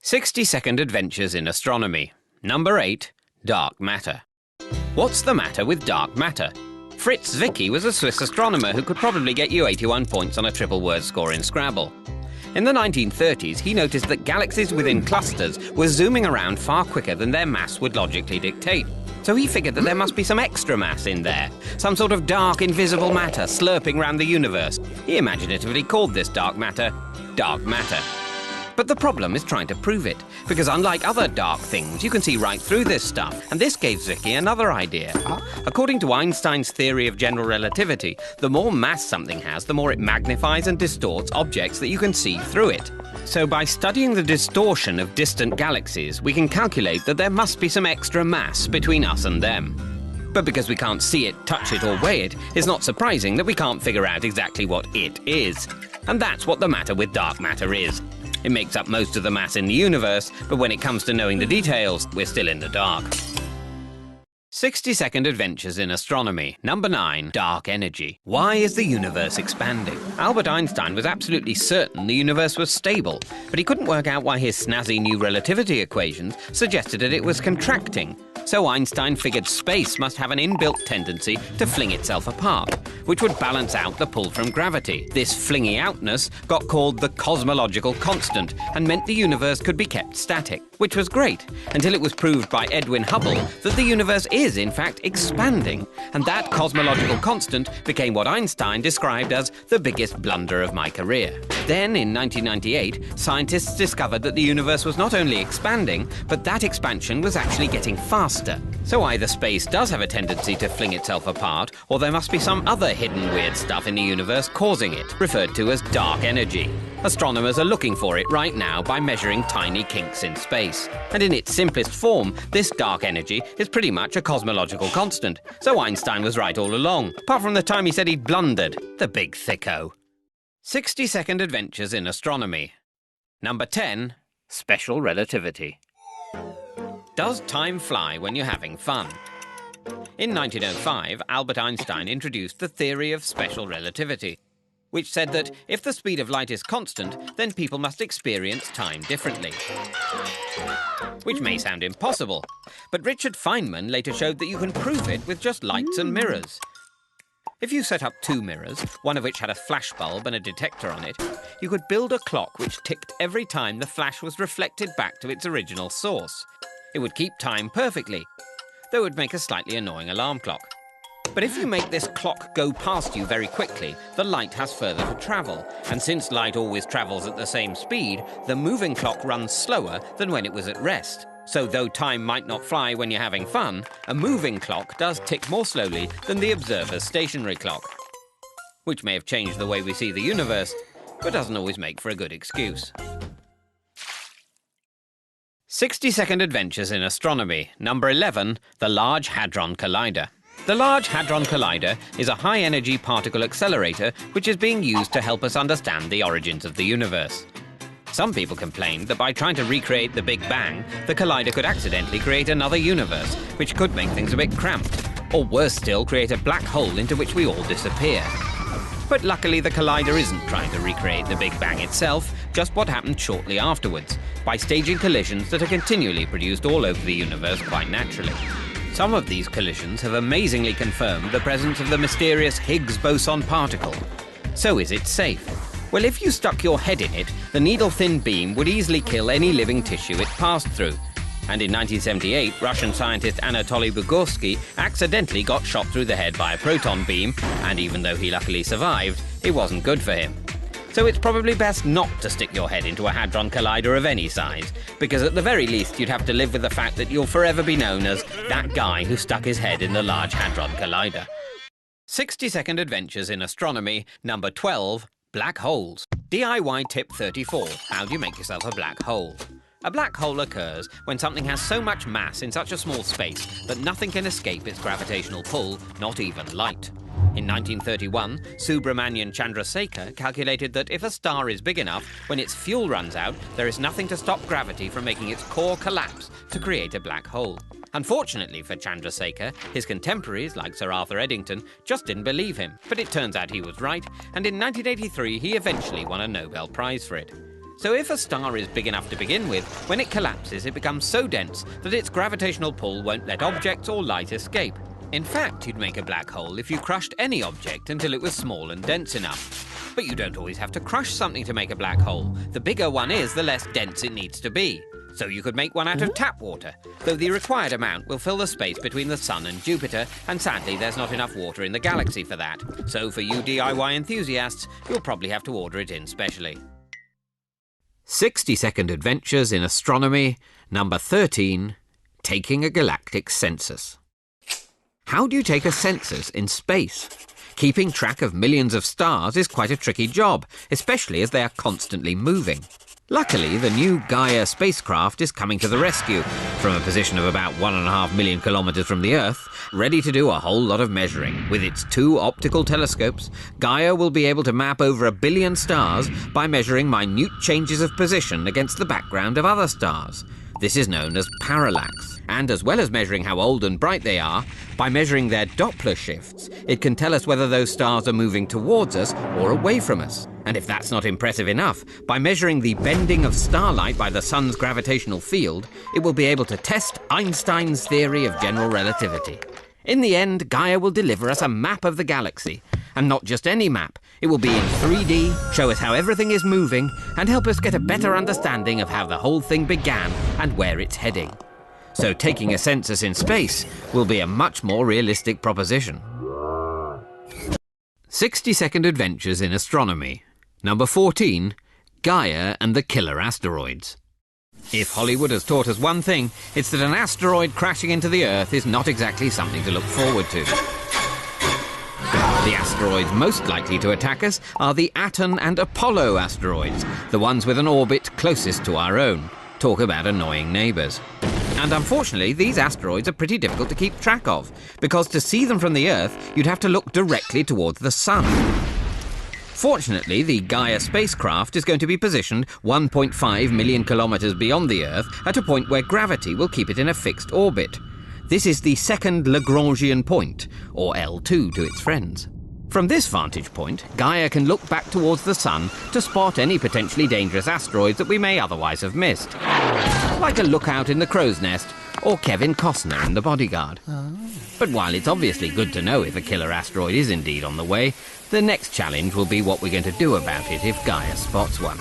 60-second adventures in astronomy. Number 8. Dark matter. What's the matter with dark matter? Fritz Zwicky was a Swiss astronomer who could probably get you 81 points on a triple word score in Scrabble. In the 1930s, he noticed that galaxies within clusters were zooming around far quicker than their mass would logically dictate. So he figured that there must be some extra mass in there, some sort of dark, invisible matter slurping around the universe. He imaginatively called this dark matter. But the problem is trying to prove it, because unlike other dark things, you can see right through this stuff, and this gave Zwicky another idea. According to Einstein's theory of general relativity, the more mass something has, the more it magnifies and distorts objects that you can see through it. So by studying the distortion of distant galaxies, we can calculate that there must be some extra mass between us and them. But because we can't see it, touch it, or weigh it, it's not surprising that we can't figure out exactly what it is. And that's what the matter with dark matter is. It makes up most of the mass in the universe, but when it comes to knowing the details, we're still in the dark. 60-second adventures in astronomy. Number 9. Dark energy. Why is the universe expanding? Albert Einstein was absolutely certain the universe was stable, but he couldn't work out why his snazzy new relativity equations suggested that it was contracting. So Einstein figured space must have an inbuilt tendency to fling itself apart, which would balance out the pull from gravity. This flinging outness got called the cosmological constant and meant the universe could be kept static, which was great, until it was proved by Edwin Hubble that the universe is in fact expanding, and that cosmological constant became what Einstein described as the biggest blunder of my career. Then, in 1998, scientists discovered that the universe was not only expanding, but that expansion was actually getting faster. So either space does have a tendency to fling itself apart, or there must be some other hidden weird stuff in the universe causing it, referred to as dark energy. Astronomers are looking for it right now by measuring tiny kinks in space. And in its simplest form, this dark energy is pretty much a cosmological constant. So Einstein was right all along, apart from the time he said he'd blundered. The big thicko. 60-second adventures in astronomy. Number 10. Special relativity. Does time fly when you're having fun? In 1905, Albert Einstein introduced the theory of special relativity, which said that if the speed of light is constant, then people must experience time differently. Which may sound impossible, but Richard Feynman later showed that you can prove it with just lights and mirrors. If you set up two mirrors, one of which had a flash bulb and a detector on it, you could build a clock which ticked every time the flash was reflected back to its original source. It would keep time perfectly, though it would make a slightly annoying alarm clock. But if you make this clock go past you very quickly, the light has further to travel, and since light always travels at the same speed, the moving clock runs slower than when it was at rest. So though time might not fly when you're having fun, a moving clock does tick more slowly than the observer's stationary clock. Which may have changed the way we see the universe, but doesn't always make for a good excuse. 60-second adventures in astronomy. Number 11. The Large Hadron Collider. The Large Hadron Collider is a high-energy particle accelerator which is being used to help us understand the origins of the universe. Some people complained that by trying to recreate the Big Bang, the collider could accidentally create another universe, which could make things a bit cramped, or worse still, create a black hole into which we all disappear. But luckily the collider isn't trying to recreate the Big Bang itself, just what happened shortly afterwards, by staging collisions that are continually produced all over the universe quite naturally. Some of these collisions have amazingly confirmed the presence of the mysterious Higgs boson particle. So is it safe? Well, if you stuck your head in it, the needle-thin beam would easily kill any living tissue it passed through. And in 1978, Russian scientist Anatoly Bugorsky accidentally got shot through the head by a proton beam, and even though he luckily survived, it wasn't good for him. So it's probably best not to stick your head into a hadron collider of any size, because at the very least you'd have to live with the fact that you'll forever be known as that guy who stuck his head in the Large Hadron Collider. 60-second adventures in astronomy. Number 12. Black holes. DIY tip 34. How do you make yourself a black hole? A black hole occurs when something has so much mass in such a small space that nothing can escape its gravitational pull, not even light. In 1931, Subramanian Chandrasekhar calculated that if a star is big enough, when its fuel runs out, there is nothing to stop gravity from making its core collapse to create a black hole. Unfortunately for Chandrasekhar, his contemporaries, like Sir Arthur Eddington, just didn't believe him, but it turns out he was right, and in 1983 he eventually won a Nobel Prize for it. So if a star is big enough to begin with, when it collapses it becomes so dense that its gravitational pull won't let objects or light escape. In fact, you'd make a black hole if you crushed any object until it was small and dense enough. But you don't always have to crush something to make a black hole. The bigger one is, the less dense it needs to be. So you could make one out of tap water, though the required amount will fill the space between the Sun and Jupiter, and sadly there's not enough water in the galaxy for that. So for you DIY enthusiasts, you'll probably have to order it in specially. 60-second adventures in astronomy, number 13, taking a galactic census. How do you take a census in space? Keeping track of millions of stars is quite a tricky job, especially as they are constantly moving. Luckily, the new Gaia spacecraft is coming to the rescue, from a position of about 1.5 million kilometers from the Earth, ready to do a whole lot of measuring. With its 2 optical telescopes, Gaia will be able to map over 1 billion stars by measuring minute changes of position against the background of other stars. This is known as parallax. And as well as measuring how old and bright they are, by measuring their Doppler shifts, it can tell us whether those stars are moving towards us or away from us. And if that's not impressive enough, by measuring the bending of starlight by the sun's gravitational field, it will be able to test Einstein's theory of general relativity. In the end, Gaia will deliver us a map of the galaxy. And not just any map. It will be in 3D, show us how everything is moving, and help us get a better understanding of how the whole thing began and where it's heading. So taking a census in space will be a much more realistic proposition. 60-second adventures in astronomy. Number 14, Gaia and the killer asteroids. If Hollywood has taught us one thing, it's that an asteroid crashing into the Earth is not exactly something to look forward to. The asteroids most likely to attack us are the Aten and Apollo asteroids, the ones with an orbit closest to our own. Talk about annoying neighbours. And unfortunately, these asteroids are pretty difficult to keep track of, because to see them from the Earth, you'd have to look directly towards the Sun. Fortunately, the Gaia spacecraft is going to be positioned 1.5 million kilometres beyond the Earth at a point where gravity will keep it in a fixed orbit. This is the second Lagrangian point, or L2 to its friends. From this vantage point, Gaia can look back towards the Sun to spot any potentially dangerous asteroids that we may otherwise have missed. Like a lookout in The Crow's Nest, or Kevin Costner in The Bodyguard. But while it's obviously good to know if a killer asteroid is indeed on the way, the next challenge will be what we're going to do about it if Gaia spots one.